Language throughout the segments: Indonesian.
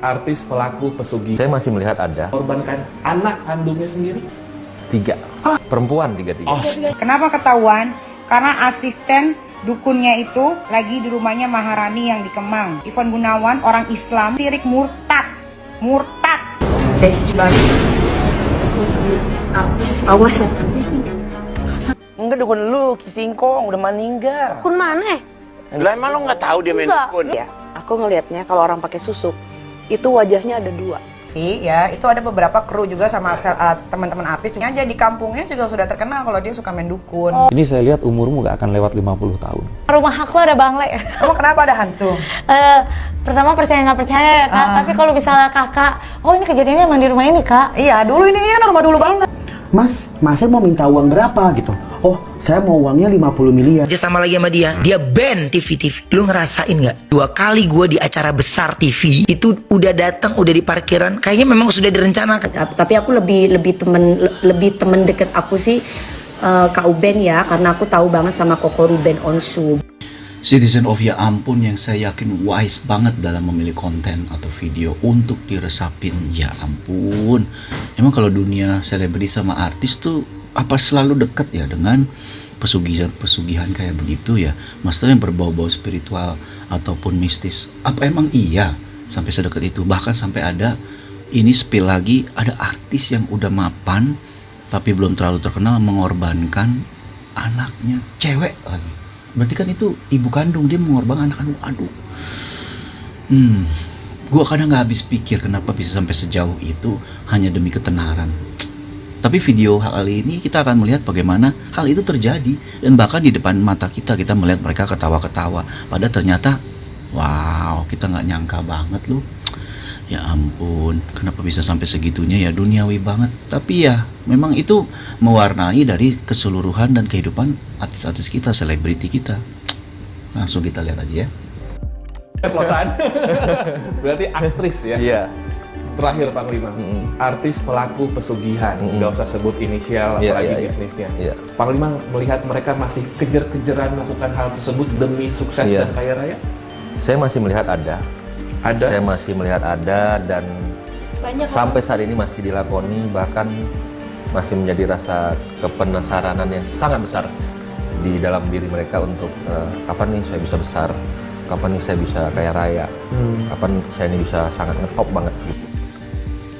artis pelaku pesugihan. Saya masih melihat ada Korbankan anak kandungnya sendiri. 3 perempuan 3. Kenapa ketahuan? Karena asisten dukunnya itu lagi di rumahnya Maharani yang di Kemang. Ivan Gunawan orang Islam, sirik murtad. Awas ya. Enggak, dukun lu, Kisingkong udah meninggal. Kun mana? Lah emang lo nggak tahu dia main dukun? Ya, aku ngelihatnya kalau orang pakai susuk itu wajahnya ada 2. Ya, itu ada beberapa kru juga sama teman-teman artis. Aja di kampungnya juga sudah terkenal kalau dia suka main dukun. Ini saya lihat umurmu gak akan lewat 50 tahun. Rumah aku ada bangle. Kamu kenapa ada hantu? Pertama percaya nggak percaya kak, tapi kalau misalnya kakak, oh ini kejadiannya emang di rumah ini kak. Iya, dulu ini kan rumah dulu banget. Mas saya mau minta uang berapa gitu. Oh, saya mau uangnya 50 miliar. Dia sama lagi sama dia ban TV. Lu ngerasain nggak? 2 kali gue di acara besar TV itu udah datang, udah di parkiran. Kayaknya memang sudah direncanakan. Tapi aku lebih temen deket aku sih Kak Uben ya, karena aku tahu banget sama Koko Ruben Onsu. Citizen of Ya Ampun yang saya yakin wise banget dalam memilih konten atau video untuk diresapin. Ya ampun, emang kalau dunia selebriti sama artis tuh apa selalu dekat ya dengan pesugihan kayak begitu ya, maksudnya yang berbau-bau spiritual ataupun mistis. Apa emang iya sampai sedekat itu? Bahkan sampai ada, ini spill lagi, ada artis yang udah mapan tapi belum terlalu terkenal mengorbankan anaknya, cewek lagi. Berarti kan itu ibu kandung, dia mengorbankan anak kandung. Aduh. Gua kadang gak habis pikir kenapa bisa sampai sejauh itu hanya demi ketenaran. Tapi video hal ini kita akan melihat bagaimana hal itu terjadi. Dan bahkan di depan mata kita melihat mereka ketawa-ketawa. Padahal ternyata, wow, kita gak nyangka banget loh. Ya ampun, kenapa bisa sampai segitunya ya, duniawi banget. Tapi ya, memang itu mewarnai dari keseluruhan dan kehidupan artis-artis kita, selebriti kita. Langsung kita lihat aja ya. Pelosan. Berarti aktris ya. Iya. Terakhir Panglima, artis pelaku pesugihan, nggak usah sebut inisial apalagi bisnisnya. Panglima melihat mereka masih kejar-kejaran melakukan hal tersebut demi sukses dan kaya raya? Saya masih melihat ada. Saya masih melihat ada dan Banyak sampai saat ini masih dilakoni, bahkan masih menjadi rasa kepenasaranan yang sangat besar di dalam diri mereka untuk kapan nih saya bisa besar, kapan nih saya bisa kaya raya, kapan saya ini bisa sangat ngetop banget gitu.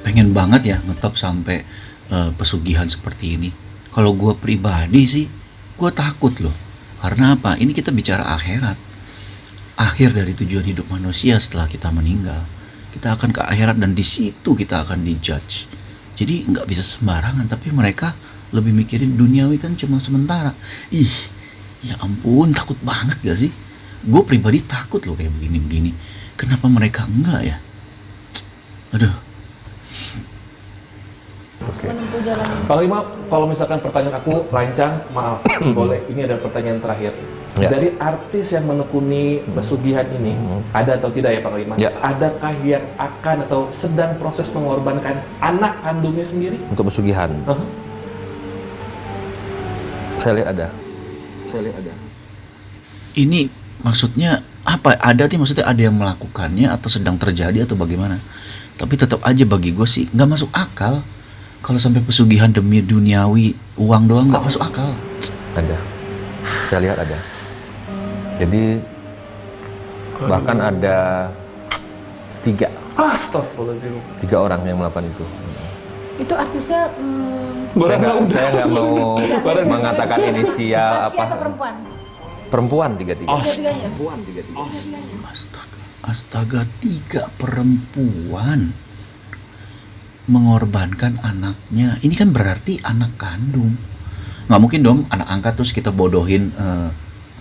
Pengen banget ya ngetop sampai pesugihan seperti ini. Kalau gue pribadi sih, gue takut loh. Karena apa? Ini kita bicara akhirat. Akhir dari tujuan hidup manusia setelah kita meninggal. Kita akan ke akhirat dan di situ kita akan dijudge. Jadi nggak bisa sembarangan. Tapi mereka lebih mikirin duniawi kan cuma sementara. Ih, ya ampun, takut banget gak sih? Gue pribadi takut loh kayak begini-begini. Kenapa mereka enggak ya? Aduh. menempuh jalan ini. Panglima, kalau misalkan pertanyaan aku lancang, maaf, boleh. Ini ada pertanyaan terakhir. Ya. Dari artis yang menekuni pesugihan ini, ada atau tidak ya Panglima? Ya. Adakah yang akan atau sedang proses mengorbankan anak kandungnya sendiri? Untuk pesugihan, saya lihat ada. Ini maksudnya apa? Ada sih maksudnya ada yang melakukannya atau sedang terjadi atau bagaimana? Tapi tetap aja bagi gue sih nggak masuk akal. Kalau sampai pesugihan demi duniawi uang doang nggak masuk akal. Ada. Saya lihat ada. Jadi bahkan ada 3 Astagfirullahaladzim. orang yang melakukan itu. Itu artisnya Saya nggak mau mengatakan inisial laki atau apa. perempuan? Perempuan 3. Tiga-tiganya. Astaga, 3 perempuan mengorbankan anaknya. Ini kan berarti anak kandung. Nggak mungkin dong anak angkat terus kita bodohin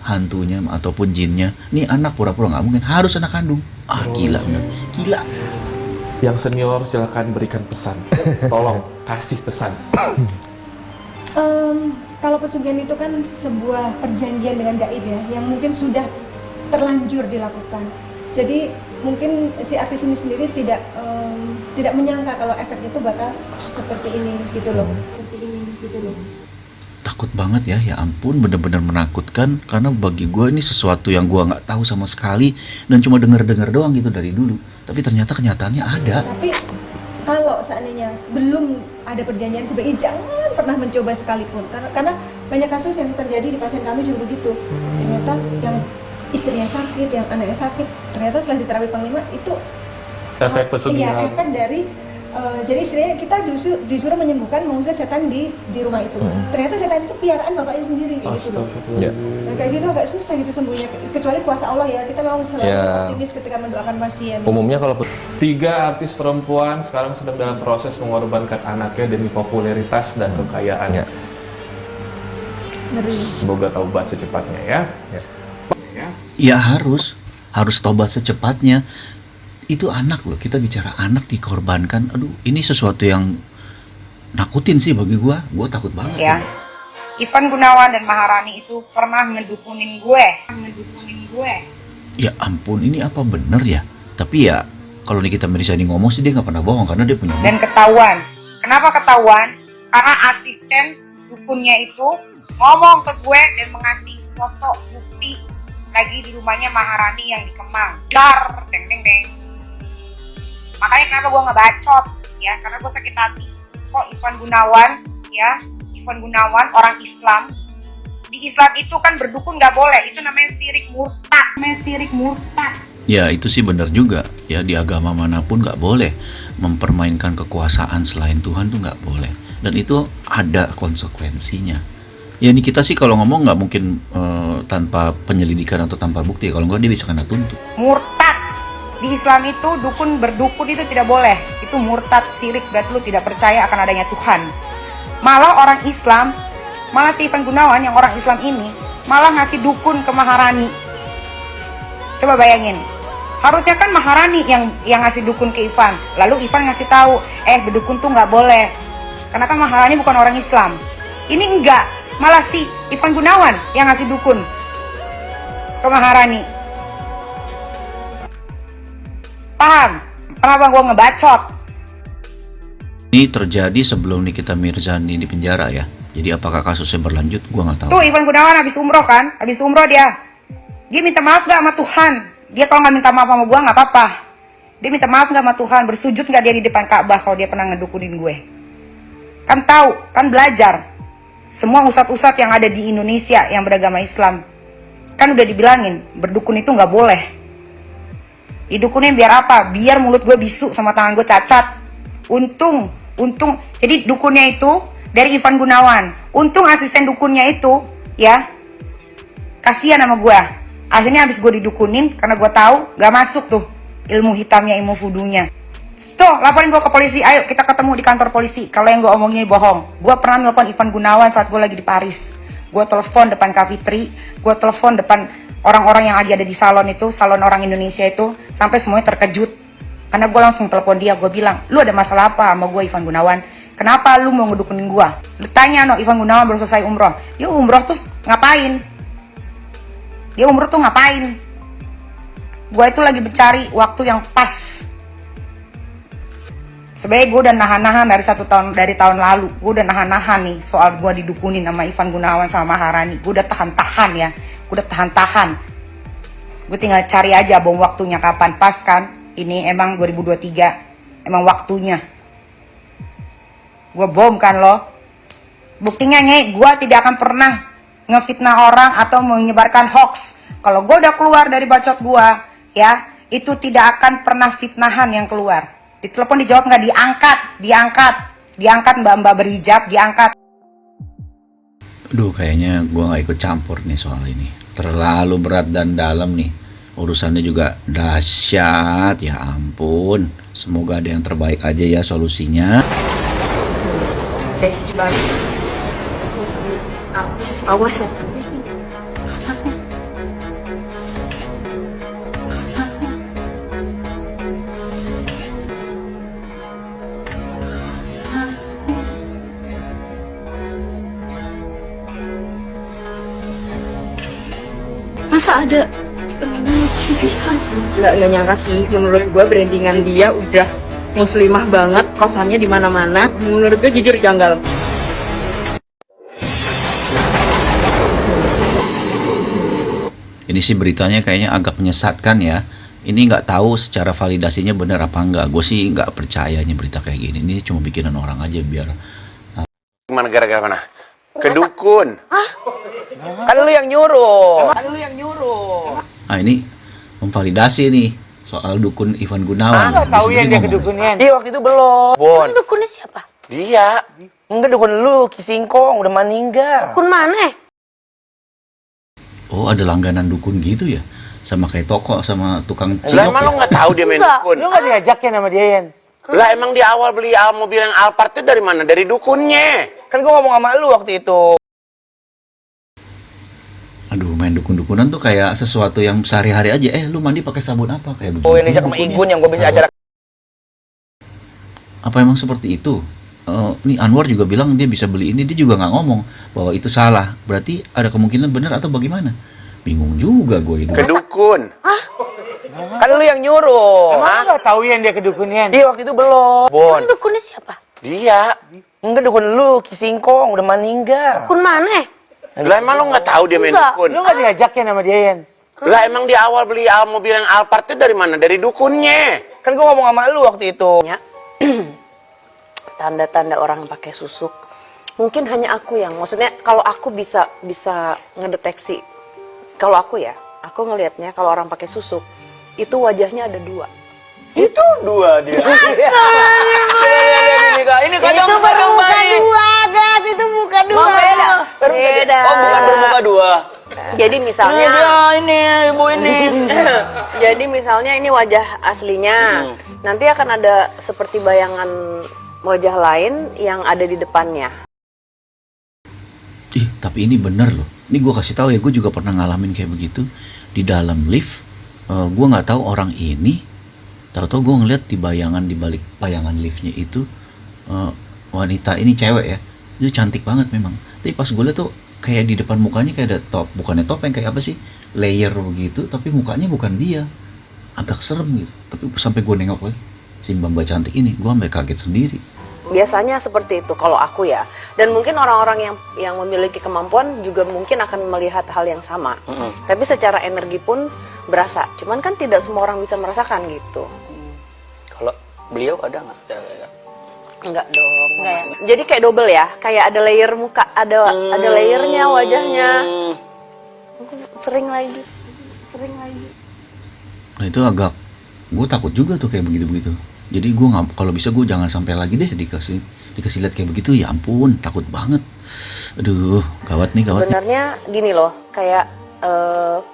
hantunya ataupun jinnya. Ini anak pura-pura, nggak mungkin. Harus anak kandung. Gila bener. Gila. Yang senior silakan berikan pesan. Tolong kasih pesan. Kalau pesugihan itu kan sebuah perjanjian dengan gaib ya, yang mungkin sudah terlanjur dilakukan. Jadi mungkin si artis ini sendiri tidak menyangka kalau efeknya itu bakal seperti ini gitu loh. takut banget ya ampun, bener-bener menakutkan. Karena bagi gue ini sesuatu yang gue nggak tahu sama sekali dan cuma dengar-dengar doang gitu dari dulu. Tapi ternyata kenyataannya ada. Tapi kalau seandainya belum ada perjanjian, sebaiknya jangan pernah mencoba sekalipun. Karena banyak kasus yang terjadi di pasien kami juga begitu. Ternyata yang istrinya sakit, yang anaknya sakit, ternyata setelah di terapi Panglima itu efek pesugihan. Iya, efek dari jadi istilahnya kita disuruh menyembuhkan mengusir setan di rumah itu. Ternyata setan itu piaraan bapaknya sendiri gitu loh. Nah, kayak gitu agak susah gitu sembuhnya, kecuali kuasa Allah ya. Kita memang selalu optimis ketika mendoakan pasien. Umumnya kalau 3 artis perempuan sekarang sedang dalam proses mengorbankan anaknya demi popularitas dan kekayaan. Semoga taubat secepatnya ya. Ya harus tobat secepatnya. Itu anak loh, kita bicara anak dikorbankan. Aduh, ini sesuatu yang nakutin sih bagi gue takut banget ya. Ivan Gunawan dan Maharani itu pernah ngedukunin gue. Ya ampun, ini apa bener ya? Tapi ya kalau Nikita Mirzani ngomong sih dia nggak pernah bohong karena dia punya. Dan ketahuan. Kenapa ketahuan? Karena asisten dukunnya itu ngomong ke gue dan mengasih foto bukti lagi di rumahnya Maharani yang di Kemang. Dar, deng deng deng. Makanya kenapa gue ngebacot ya, karena gue sakit hati. Kok Ivan Gunawan orang Islam, di Islam itu kan berdukun nggak boleh, itu namanya syirik murtad. Ya itu sih benar juga ya, di agama manapun nggak boleh mempermainkan kekuasaan selain Tuhan, tuh nggak boleh, dan itu ada konsekuensinya. Ya ini kita sih kalau ngomong nggak mungkin tanpa penyelidikan atau tanpa bukti, kalau nggak dia bisa kena tuntut. Murtad. Di Islam itu berdukun itu tidak boleh. Itu murtad, syirik, berarti lu tidak percaya akan adanya Tuhan. Malah orang Islam, malah si Ivan Gunawan yang orang Islam ini malah ngasih dukun ke Maharani. Coba bayangin. Harusnya kan Maharani yang ngasih dukun ke Ivan. Lalu Ivan ngasih tahu, berdukun tuh nggak boleh. Karena kan Maharani bukan orang Islam. Ini enggak, malah si Ivan Gunawan yang ngasih dukun ke Maharani. Paham? Kenapa gue ngebacot? Ini terjadi sebelum Nikita Mirzani di penjara ya. Jadi apakah kasusnya berlanjut? Gue nggak tahu. Tuh Ivan Gunawan habis umroh kan? Habis umroh dia minta maaf gak sama Tuhan? Dia kalau nggak minta maaf sama gue nggak apa-apa. Dia minta maaf gak sama Tuhan? Bersujud nggak dia di depan Ka'bah kalau dia pernah ngedukunin gue? Kan tahu, kan belajar. Semua ustadz-ustadz yang ada di Indonesia yang beragama Islam kan udah dibilangin berdukun itu nggak boleh. Didukunin biar apa? Biar mulut gue bisu sama tangan gue cacat. Untung. Jadi dukunnya itu dari Ivan Gunawan. Untung asisten dukunnya itu ya kasihan sama gue. Akhirnya habis gue didukunin karena gue tahu gak masuk tuh ilmu hitamnya, ilmu vudunya. Tuh laporin gue ke polisi. Ayo kita ketemu di kantor polisi. Kalau yang gue omongin bohong. Gue pernah nelfon Ivan Gunawan saat gue lagi di Paris. Gue telepon depan Cavitri. Gue telepon depan orang-orang yang lagi ada di salon itu, salon orang Indonesia itu, sampai semuanya terkejut. Karena gue langsung telepon dia, gue bilang, lu ada masalah apa sama gue Ivan Gunawan? Kenapa lu mau ngedukunin gue? Lu tanya Ivan Gunawan baru selesai umroh. Dia umroh tuh ngapain? Gue itu lagi mencari waktu yang pas. Sebenarnya gue udah nahan-nahan dari tahun lalu. Gue udah nahan-nahan nih soal gue didukunin sama Ivan Gunawan sama Maharani. Gue udah tahan-tahan ya. Gue tinggal cari aja bom waktunya kapan pas kan. Ini emang 2023 emang waktunya. Gue bom kan lo. Buktinya gue tidak akan pernah ngefitnah orang atau menyebarkan hoax. Kalau gue udah keluar dari bacot gue ya, itu tidak akan pernah fitnahan yang keluar. Ditelepon dijawab nggak, diangkat mbak-mbak berhijab, diangkat. Aduh, kayaknya gue nggak ikut campur nih soal ini. Terlalu berat dan dalam nih. Urusannya juga dahsyat, ya ampun. Semoga ada yang terbaik aja ya solusinya. Awas ya. Masa ada nggak nyangka sih, menurut gue brandingan dia udah muslimah banget, kosannya di mana-mana. Menurut gue jujur janggal. Ini sih beritanya kayaknya agak menyesatkan ya. Ini nggak tahu secara validasinya benar apa enggak. Gue sih nggak percayanya berita kayak gini. Ini cuma bikinan orang aja biar. Gimana gara-gara mana? Ke dukun. Kan lu yang nyuruh. Nah ini memvalidasi nih soal dukun Ivan Gunawan. Tahu ya dia kedukunnya. Iya waktu itu belum. Bon. Dukunnya siapa? Dia. Enggak dukun lu, Kisingkong udah meninggal. Dukun mana? Oh ada langganan dukun gitu ya? Sama kayak toko sama tukang Lah cilok emang ya? lo nggak tahu dia main dukun? Lu enggak diajakin sama dia, Yan? Lah emang di awal beli mobil yang Alphard itu dari mana? Dari dukunnya. Kan gua ngomong sama lu waktu itu. Aduh main dukun-dukunan tuh kayak sesuatu yang sehari-hari aja. Lu mandi pakai sabun apa? Kayak begitu. Oh, yang dijak sama Igun yang gua bisa ajar. Apa emang seperti itu? Nih Anwar juga bilang dia bisa beli ini, dia juga nggak ngomong bahwa itu salah. Berarti ada kemungkinan benar atau bagaimana? Bingung juga gue ini. Ke dukun. Kan lu yang nyuruh. Emang enggak tahu yang dia kedukunnya? Iya waktu itu belum. Bon. Dukunnya siapa? Dia. Enggak dukun lu, Kisingkong udah meninggal. Dukun mana? Lah emang lo nggak tahu dia main dukun? Lu enggak diajakin sama dia, Yan? Lah emang di awal beli mobil yang Alphard itu dari mana? Dari dukunnya. Kan gua ngomong sama lu waktu itu. Tanda-tanda orang pakai susuk mungkin hanya aku yang, maksudnya kalau aku bisa ngedeteksi, kalau aku ngelihatnya kalau orang pakai susuk itu wajahnya ada dua. Itu dua dia. Ini kadang Itu bermuka dua, Gas. Itu muka dua. Beda. Oh, bukan bermuka dua. Jadi misalnya ini ibu ini. jadi misalnya ini wajah aslinya, nanti akan ada seperti bayangan wajah lain yang ada di depannya. Tapi ini bener loh. Ini gue kasih tahu ya, gue juga pernah ngalamin kayak begitu di dalam lift. Gue nggak tahu orang ini. Tahu-tahu gue ngeliat di balik bayangan liftnya itu wanita ini cewek ya. Itu cantik banget memang. Tapi pas gue liat tuh kayak di depan mukanya kayak ada bukannya topeng, kayak apa sih? Layer begitu. Tapi mukanya bukan dia. Agak serem gitu. Tapi sampai gue nengok lagi si mbak cantik ini, gue sampai kaget sendiri. Biasanya seperti itu kalau aku ya. Dan mungkin orang-orang yang memiliki kemampuan juga mungkin akan melihat hal yang sama. Tapi secara energi pun berasa. Cuman kan tidak semua orang bisa merasakan gitu. Kalau beliau ada nggak? Enggak dong. Enggak ya. Jadi kayak double ya, kayak ada layer muka, ada layernya wajahnya. Sering lagi. Nah itu agak, gue takut juga tuh kayak begitu-begitu. Jadi gue nggak, kalau bisa gue jangan sampai lagi deh dikasih lihat kayak begitu. Ya ampun, takut banget. Aduh, gawat nih. Sebenarnya gini loh, kayak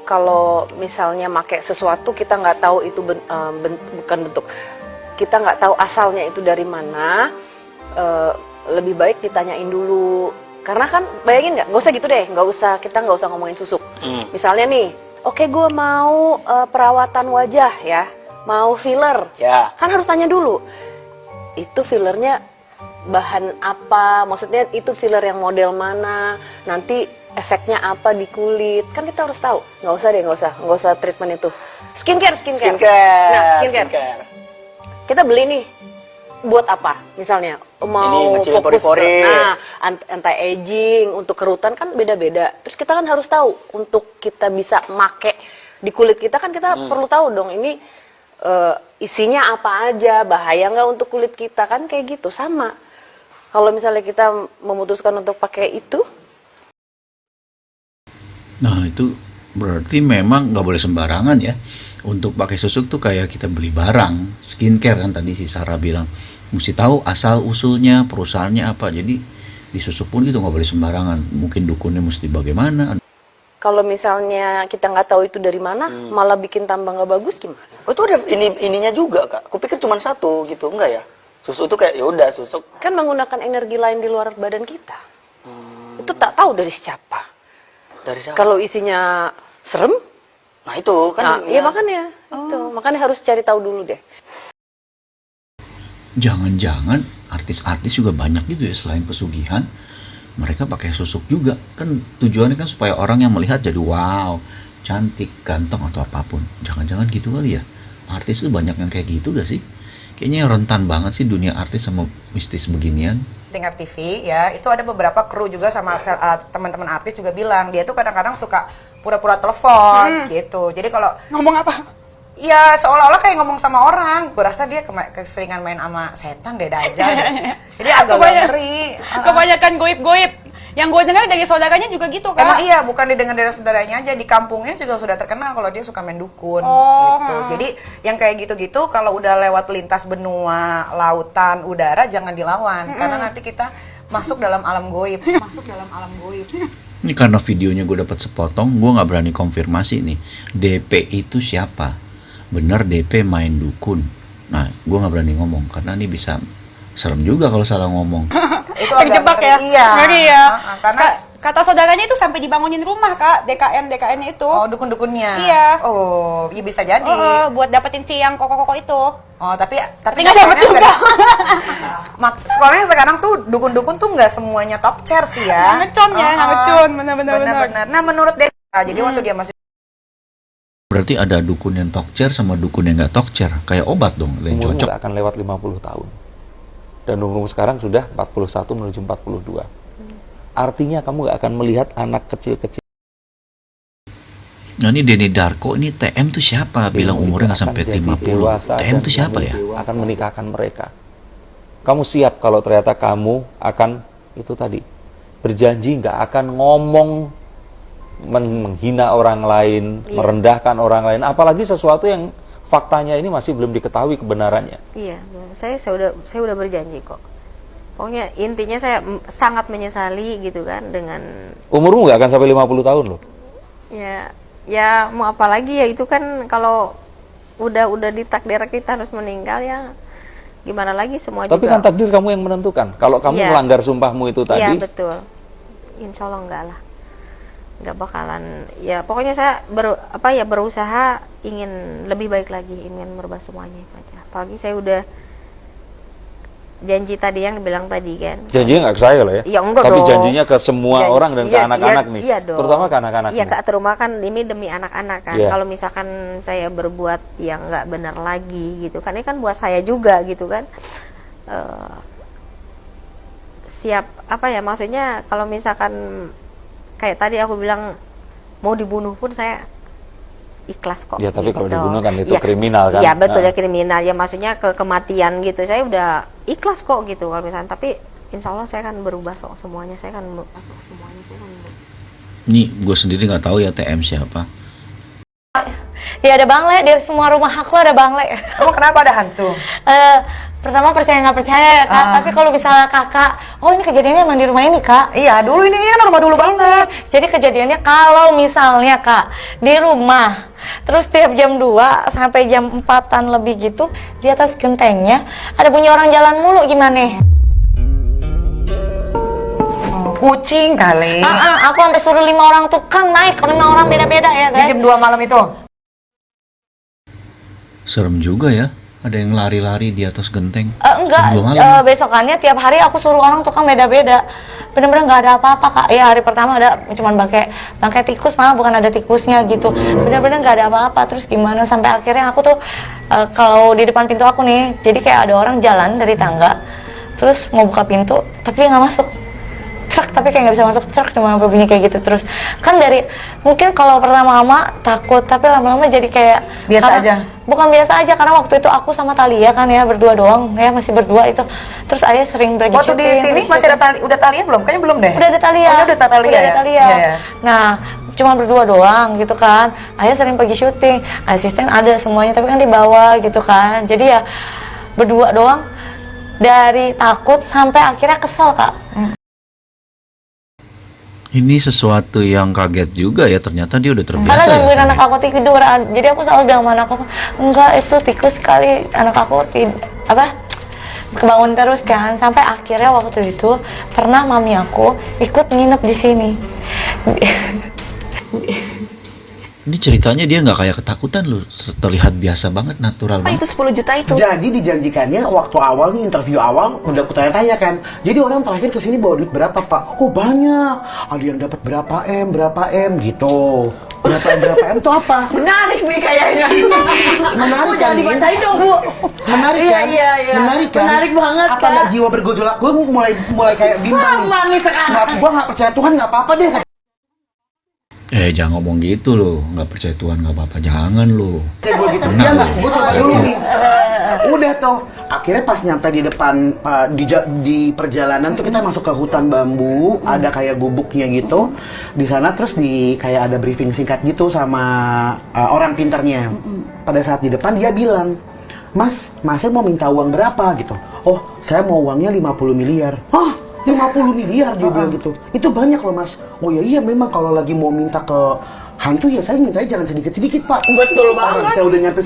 kalau misalnya make sesuatu kita nggak tahu itu bukan bentuk, kita nggak tahu asalnya itu dari mana, lebih baik ditanyain dulu. Karena kan bayangin nggak usah gitu deh, kita nggak usah ngomongin susuk. Misalnya nih, oke, gue mau perawatan wajah ya. Mau filler, ya. Kan harus tanya dulu, itu fillernya bahan apa, maksudnya itu filler yang model mana, nanti efeknya apa di kulit, kan kita harus tahu. Nggak usah treatment itu. Skincare. Nah, skincare. Kita beli nih, buat apa? Misalnya mau fokus ke, anti-aging, untuk kerutan kan beda-beda. Terus kita kan harus tahu, untuk kita bisa make di kulit kita kan kita perlu tahu dong ini isinya apa aja, bahaya nggak untuk kulit kita, kan kayak gitu. Sama kalau misalnya kita memutuskan untuk pakai itu, nah itu berarti memang nggak boleh sembarangan ya. Untuk pakai susuk tuh kayak kita beli barang skincare kan, tadi si Sarah bilang mesti tahu asal usulnya, perusahaannya apa. Jadi di susuk pun gitu nggak boleh sembarangan. Mungkin dukunnya mesti bagaimana. kalau misalnya kita nggak tahu itu dari mana, malah bikin tambah nggak bagus gimana? Oh itu ada ininya juga kak. Kupikir cuma satu gitu, enggak ya? Susu itu kayak yaudah susuk. Kan menggunakan energi lain di luar badan kita. Itu tak tahu dari siapa. Dari siapa? Kalau isinya serem, nah itu kan. Nah, iya makanya. Itu. Makanya harus cari tahu dulu deh. Jangan-jangan artis-artis juga banyak gitu ya, selain pesugihan. Mereka pakai susuk juga. Kan tujuannya kan supaya orang yang melihat jadi wow, cantik, ganteng atau apapun. Jangan-jangan gitu kali ya. Artis tuh banyak yang kayak gitu gak sih? Kayaknya rentan banget sih dunia artis sama mistis beginian. syuting FTV ya, itu ada beberapa kru juga sama teman-teman artis juga bilang dia tuh kadang-kadang suka pura-pura telepon gitu. Jadi kalau ngomong apa? Ya seolah-olah kayak ngomong sama orang. Gue rasa dia keseringan main sama setan deh Dajjal. Jadi agak ngeri. Kebanyakan goib-goib. Yang gue dengar dari saudaranya juga gitu, Kak. Emang iya, bukan didengar dari saudaranya aja, di kampungnya juga sudah terkenal kalau dia suka main dukun gitu. Jadi yang kayak gitu-gitu kalau udah lewat lintas benua, lautan, udara jangan dilawan karena nanti kita masuk dalam alam goib. Ini karena videonya gue dapat sepotong, gue nggak berani konfirmasi nih. DP itu siapa? Bener DP main dukun. Nah, gue nggak berani ngomong karena ini bisa serem juga kalau salah ngomong. Itu terjebak ya? Iya. Ngeri ya. Karena kata saudaranya itu sampai dibangunin rumah, Kak, DKN-nya itu. Oh, dukun-dukunnya. Iya. Oh, ya bisa jadi. Buat dapetin si yang koko-koko itu. Oh, tapi nggak dapet juga. Sekolahnya sekarang tuh dukun-dukun tuh nggak semuanya top chair sih ya. Ngecon ya, ngecon, benar-benar. Nah, menurut Desa, jadi waktu dia masih Berarti ada dukun yang talk chair sama dukun yang nggak talk chair. Kayak obat dong, yang Umurmu cocok. nggak akan lewat 50 tahun. Dan umurmu sekarang sudah 41 menuju 42. Artinya kamu nggak akan melihat anak kecil-kecil. Nah ini Denny Darko, ini TM tuh siapa? Bilang umurnya nggak sampai 50. TM tuh siapa ya? Akan menikahkan mereka. Kamu siap kalau ternyata kamu akan, itu tadi, berjanji nggak akan ngomong menghina orang lain, merendahkan orang lain, apalagi sesuatu yang faktanya ini masih belum diketahui kebenarannya. Iya, saya udah berjanji kok. Pokoknya intinya saya sangat menyesali gitu kan dengan Umurmu nggak akan sampai 50 tahun loh. Ya mau apa lagi ya, itu kan kalau udah ditakdir kita harus meninggal ya gimana lagi, semua Tapi juga. kan takdir kamu yang menentukan. Kalau kamu melanggar sumpahmu itu tadi. Iya betul. Insya Allah enggak lah. Nggak bakalan, ya pokoknya saya berusaha ingin lebih baik lagi, ingin merubah semuanya itu aja. Apalagi saya udah janji tadi yang dibilang tadi kan. Janjinya nggak ke saya loh ya? Ya enggak tapi dong. janjinya ke semua orang dan ke anak-anak nih. Iya dong. Terutama ke anak-anak. Iya Kak, terutama kan ini demi anak-anak kan. Yeah. Kalau misalkan saya berbuat yang nggak benar lagi gitu kan, ini kan buat saya juga gitu kan. Siap maksudnya kalau misalkan kayak tadi aku bilang mau dibunuh pun saya ikhlas kok. Ya tapi gitu. kalau dibunuh kan itu kriminal kan. Iya betul ya, kriminal ya, maksudnya kematian gitu. Saya udah ikhlas kok gitu kalau misalnya, tapi insya Allah saya akan berubah semuanya. Saya akan Nih gue sendiri nggak tahu ya TM siapa. Ya ada bangle, di semua rumah aku ada bangle. Emang kenapa ada hantu? Pertama percaya nggak percaya ya Kak, tapi kalau misalnya Kakak, oh ini kejadiannya emang di rumah ini Kak? Iya, dulu ini kan rumah dulu banget. Jadi kejadiannya kalau misalnya Kak, di rumah, terus tiap jam 2 sampai jam 4-an lebih gitu, di atas gentengnya ada bunyi orang jalan mulu, gimana? Kucing kali. Aku sampai suruh 5 orang tukang naik, 5 orang beda-beda ya guys. Di jam 2 malam itu. Serem juga ya. Ada yang lari-lari di atas genteng. Enggak, besokannya tiap hari aku suruh orang tukang beda-beda. Bener-bener nggak ada apa-apa Kak. Ya hari pertama ada cuman bangkai tikus, malah bukan ada tikusnya gitu. Bener-bener nggak ada apa-apa. Terus gimana sampai akhirnya aku tuh kalau di depan pintu aku nih, jadi kayak ada orang jalan dari tangga, terus mau buka pintu, tapi dia nggak masuk. Truk, tapi kayak nggak bisa masuk truk, cuma bunyi kayak gitu terus. Kan dari mungkin kalau pertama-tama takut, tapi lama-lama jadi kayak biasa aja. Bukan biasa aja, karena waktu itu aku sama Thalia kan ya berdua doang ya, masih berdua itu. Terus Ayah sering pergi waktu syuting. Waktu di sini masih ada udah Thalia belum? Kayaknya belum deh. Udah ada Thalia. Oh, udah Thalia. Udah ada Thalia. Ya. Nah, cuma berdua doang gitu kan. Ayah sering pergi syuting, asisten ada semuanya, tapi kan di bawah gitu kan. Jadi ya berdua doang, dari takut sampai akhirnya kesel Kak. Ini sesuatu yang kaget juga ya, ternyata dia udah terbiasa. Karena gangguin ya, anak aku tidur, jadi aku selalu bilang sama anakku, enggak itu tikus sekali, anak aku kebangun terus kan. Sampai akhirnya waktu itu pernah mami aku ikut nginep di sini. Ini ceritanya dia nggak kayak ketakutan loh, terlihat biasa banget, natural banget. Itu 10 juta itu. Jadi dijanjikannya waktu awal nih, interview awal udah aku tanya-tanya kan. Jadi orang terakhir kesini bawa duit berapa Pak? Oh banyak. Ada yang dapat berapa M gitu. Berapa M itu apa? Menarik nih kayaknya. Menarik Bu, jangan kan, dibacain dong, Bu. Menarik kan? Iya. Menarik kan? Menarik banget, Apa Kak. nggak jiwa bergejolak? Gue mulai kayak bimbang Sama nih sekarang. Gue nggak percaya Tuhan, nggak apa-apa deh. Jangan ngomong gitu loh, nggak percaya Tuhan nggak apa-apa, jangan loh. Kayak gue gitu. Iya nggak? Gue coba dulu nih. Udah tuh. Akhirnya pas nyampe di depan di perjalanan tuh kita masuk ke hutan bambu, ada kayak gubuknya gitu. Di sana terus kayak ada briefing singkat gitu sama orang pinternya. Pada saat di depan dia bilang, Masnya mau minta uang berapa gitu? Oh, saya mau uangnya 50 miliar. Hah? 50 miliar dia bilang gitu. Itu banyak loh Mas. Oh ya iya memang kalau lagi mau minta ke hantu ya saya mintanya jangan sedikit-sedikit Pak. Betul banget. Orang saya udah nyampe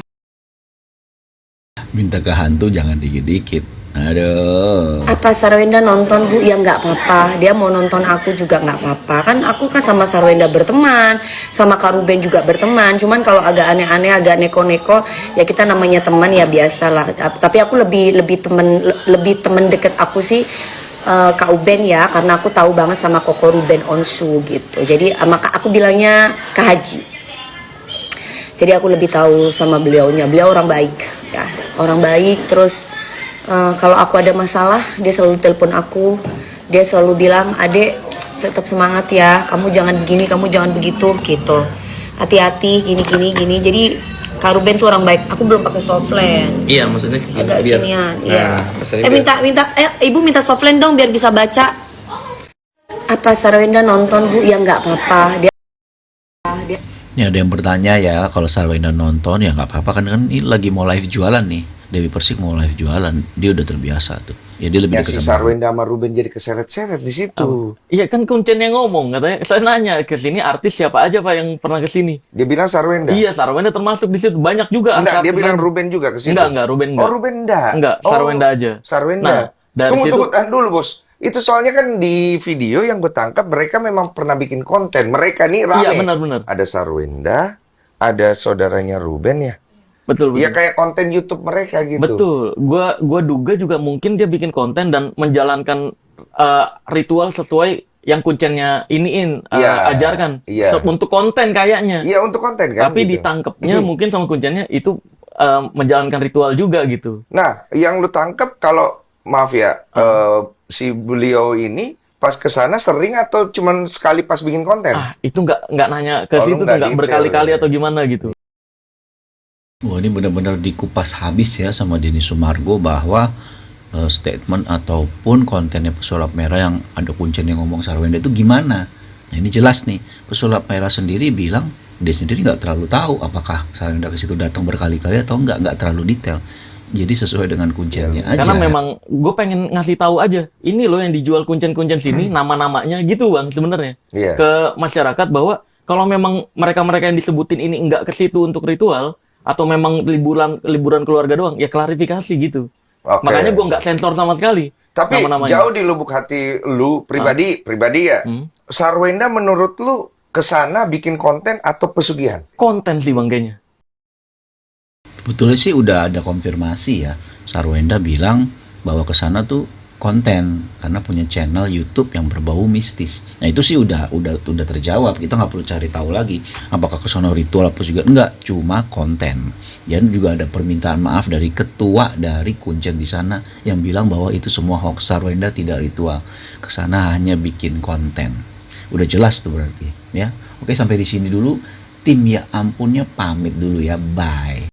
Minta ke hantu jangan dikit-dikit. Aduh. Apa Sarwenda nonton Bu? Ya nggak apa-apa. Dia mau nonton aku juga nggak apa-apa. Kan aku kan sama Sarwenda berteman, sama Kak Ruben juga berteman. Cuman kalau agak aneh-aneh, agak neko-neko, ya kita namanya teman ya biasalah. Tapi aku lebih temen deket aku sih Kak Uben ya, karena aku tahu banget sama Koko Ruben Onsu gitu. Jadi maka aku bilangnya Kak Haji. Jadi aku lebih tahu sama beliaunya. Beliau orang baik ya, orang baik. Terus kalau aku ada masalah dia selalu telepon aku. Dia selalu bilang, "Adek tetap semangat ya. Kamu jangan begini, kamu jangan begitu gitu. Hati-hati gini." Jadi Kak Ruben tuh orang baik. Aku belum pakai softland. Iya, maksudnya Agak sinian. Iya. Nah, Ibu minta softland dong biar bisa baca. Apa Sarwenda nonton Bu? Ya nggak apa-apa. Ini ada yang bertanya ya, kalau Sarwenda nonton ya nggak apa-apa kan ini lagi mau live jualan nih. Dewi Persik mau live jualan, dia udah terbiasa tuh. Ya dia lebih dekat si sama Sarwenda sama Ruben jadi keseret-seret di situ. Iya kan Kuncen yang ngomong, katanya saya nanya ke sini artis siapa aja Pak yang pernah ke sini. Dia bilang Sarwenda. Iya, Sarwenda termasuk di situ. Banyak juga Enggak, dia artis bilang lain. Ruben juga ke situ. Enggak, Ruben enggak. Oh, Ruben enggak. Enggak, Sarwenda aja. Sarwenda. Nah, dari situ Tahan dulu, Bos. Itu soalnya kan di video yang gue tangkap mereka memang pernah bikin konten. Mereka nih rame. Iya, benar-benar. Ada Sarwenda, ada saudaranya Ruben ya. Betul. Ya kayak konten YouTube mereka gitu. Betul. Gua duga juga mungkin dia bikin konten dan menjalankan ritual sesuai yang Kuncennya ajarkan. Iya. Untuk konten kayaknya. Iya, untuk konten kan. Tapi gitu. ditangkepnya mungkin sama Kuncennya itu menjalankan ritual juga gitu. Nah, yang lu tangkep kalau maaf ya, si beliau ini pas ke sana sering atau cuman sekali pas bikin konten? Itu nggak nanya ke Oh, situ lu tuh, nggak nggak detail berkali-kali ya? atau gimana gitu. Wah, ini benar-benar dikupas habis ya sama Denny Sumargo bahwa statement ataupun kontennya Pesulap Merah yang ada Kuncen yang ngomong Sarwenda itu gimana. Nah ini jelas nih, Pesulap Merah sendiri bilang dia sendiri nggak terlalu tahu apakah Sarwenda ke situ datang berkali-kali atau nggak terlalu detail. Jadi sesuai dengan Kuncennya aja. Karena memang gue pengen ngasih tahu aja, ini loh yang dijual Kuncen-Kuncen sini, nama-namanya gitu Bang sebenarnya. Iya. Ke masyarakat bahwa kalau memang mereka-mereka yang disebutin ini nggak ke situ untuk ritual, atau memang liburan keluarga doang, ya klarifikasi gitu. Oke. Makanya gue nggak sensor sama sekali. Tapi nama-namanya. jauh di lubuk hati lu pribadi ya. Sarwenda menurut lu kesana bikin konten atau pesugihan? Konten sih Bang kayaknya. Betulnya sih udah ada konfirmasi ya. Sarwenda bilang bahwa kesana tuh konten karena punya channel YouTube yang berbau mistis. Nah itu sih udah terjawab. Kita nggak perlu cari tahu lagi apakah kesana ritual apa juga enggak, cuma konten. Dan juga ada permintaan maaf dari ketua dari Kuncen di sana yang bilang bahwa itu semua hoax. Sarwenda tidak ritual, kesana hanya bikin konten. Udah jelas tuh berarti ya. Oke, sampai di sini dulu. Tim Ya Ampunnya pamit dulu ya, bye.